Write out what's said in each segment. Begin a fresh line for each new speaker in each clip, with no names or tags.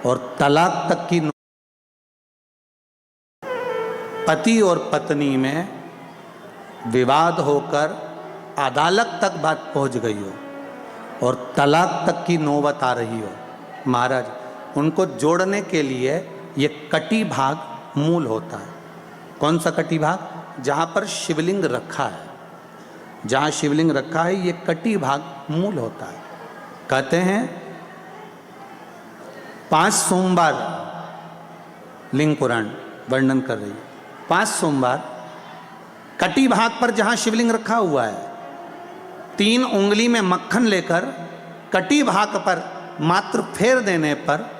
और तलाक तक की पति और पत्नी में विवाद होकर अदालत तक बात पहुंच गई हो और तलाक तक की नौबत आ रही हो, महाराज उनको जोड़ने के लिए ये कटी भाग मूल होता है। कौन सा कटी भाग? जहाँ पर शिवलिंग रखा है, जहाँ शिवलिंग रखा है ये कटी भाग मूल होता है। कहते हैं 5 सोमवार लिंग पुराण वर्णन कर रही है, 5 सोमवार कटी भाग पर जहाँ शिवलिंग रखा हुआ है 3 उंगली में मक्खन लेकर कटी भाग पर मात्र फेर देने पर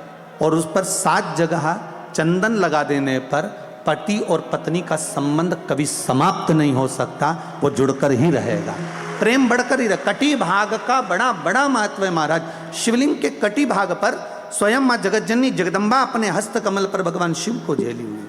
और उस पर 7 जगह चंदन लगा देने पर पति और पत्नी का संबंध कभी समाप्त नहीं हो सकता, वो जुड़कर ही रहेगा, प्रेम बढ़कर ही रहेगा। कटी भाग का बड़ा बड़ा महत्व है महाराज। शिवलिंग के कटी भाग पर स्वयं मां जगतजननी जगदम्बा अपने हस्त कमल पर भगवान शिव को झेली हुई।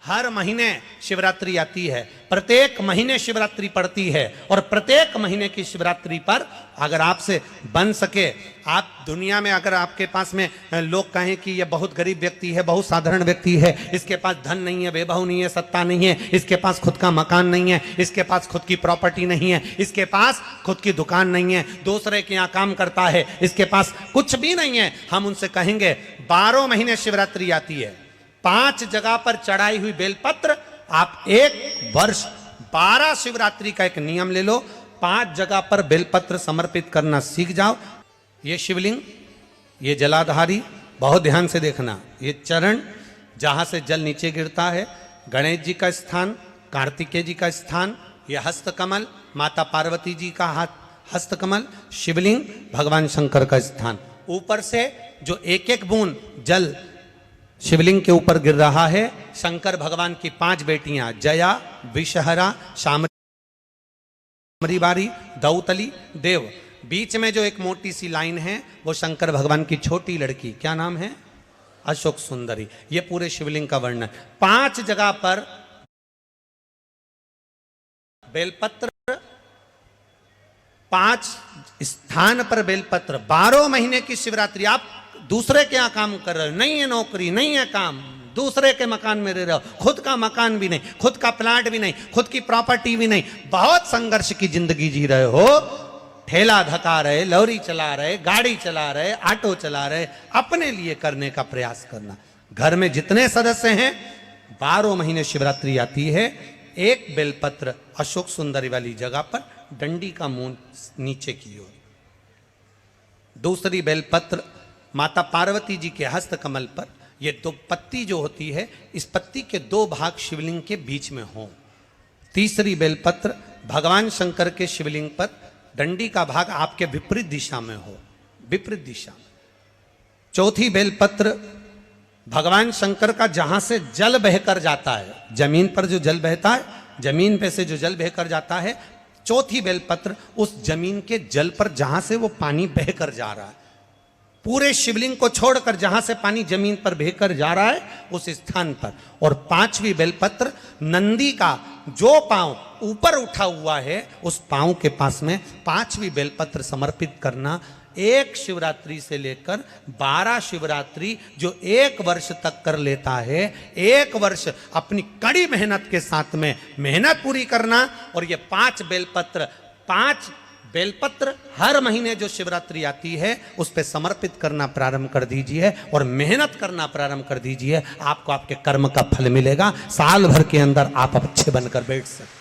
हर महीने शिवरात्रि आती है, प्रत्येक महीने शिवरात्रि पड़ती है और प्रत्येक महीने की शिवरात्रि पर अगर आपसे बन सके, आप दुनिया में अगर आपके पास में लोग कहें कि ये बहुत गरीब व्यक्ति है, बहुत साधारण व्यक्ति है, इसके पास धन नहीं है, वैभव नहीं है, सत्ता नहीं है, इसके पास खुद का मकान नहीं है, इसके पास खुद की प्रॉपर्टी नहीं है, इसके पास खुद की दुकान नहीं है, दूसरे के यहाँ काम करता है, इसके पास कुछ भी नहीं है, हम उनसे कहेंगे 12 महीने शिवरात्रि आती है, 5 जगह पर चढ़ाई हुई बेलपत्र, आप 1 वर्ष 12 शिवरात्रि का एक नियम ले लो, 5 जगह पर बेलपत्र समर्पित करना सीख जाओ। ये शिवलिंग, ये जलाधारी, बहुत ध्यान से देखना, ये चरण जहां से जल नीचे गिरता है, गणेश जी का स्थान, कार्तिकेय जी का स्थान, ये हस्तकमल माता पार्वती जी का हस्तकमल, शिवलिंग भगवान शंकर का स्थान। ऊपर से जो एक एक बूंद जल शिवलिंग के ऊपर गिर रहा है, शंकर भगवान की 5 बेटियां जया, विषहरा, शामरीबारी, दौतली, देव, बीच में जो एक मोटी सी लाइन है वो शंकर भगवान की छोटी लड़की, क्या नाम है? अशोक सुंदरी। ये पूरे शिवलिंग का वर्णन। 5 जगह पर बेलपत्र, 5 स्थान पर बेलपत्र, 12 महीने की शिवरात्रि। आप दूसरे के यहाँ काम कर रहे हो, नहीं है नौकरी, नहीं है काम, दूसरे के मकान में रह रहे हो, खुद का मकान भी नहीं, खुद का प्लाट भी नहीं, खुद की प्रॉपर्टी भी नहीं, बहुत संघर्ष की जिंदगी जी रहे हो, ठेला धका रहे, लॉरी चला रहे, गाड़ी चला रहे, ऑटो चला रहे, अपने लिए करने का प्रयास करना। घर में जितने सदस्य हैं 12 महीने शिवरात्रि आती है, एक बेलपत्र अशोक सुंदरी वाली जगह पर डंडी का मुंह नीचे की ओर, दूसरी बेलपत्र माता पार्वती जी के हस्त कमल पर, ये 2 पत्ती जो होती है, इस पत्ती के 2 भाग शिवलिंग के बीच में हो, तीसरी बेलपत्र भगवान शंकर के शिवलिंग पर डंडी का भाग आपके विपरीत दिशा में हो, विपरीत दिशा में, चौथी बेलपत्र भगवान शंकर का जहां से जल बहकर जाता है, जमीन पर जो जल बहता है, जमीन पे से जो जल बहकर जाता है, चौथी बेलपत्र उस जमीन के जल पर जहां से वो पानी बहकर जा रहा है, पूरे शिवलिंग को छोड़कर जहां से पानी जमीन पर बहकर जा रहा है उस स्थान पर। और 5वीं बेलपत्र नंदी का जो पांव ऊपर उठा हुआ है उस पांव के पास में 5वीं बेलपत्र समर्पित करना। 1 शिवरात्रि से लेकर 12 शिवरात्रि जो 1 वर्ष तक कर लेता है, 1 वर्ष अपनी कड़ी मेहनत के साथ में मेहनत पूरी करना। और ये 5 बेलपत्र हर महीने जो शिवरात्रि आती है उस पे समर्पित करना प्रारंभ कर दीजिए और मेहनत करना प्रारंभ कर दीजिए। आपको आपके कर्म का फल मिलेगा, साल भर के अंदर आप अच्छे बनकर बैठ सकते।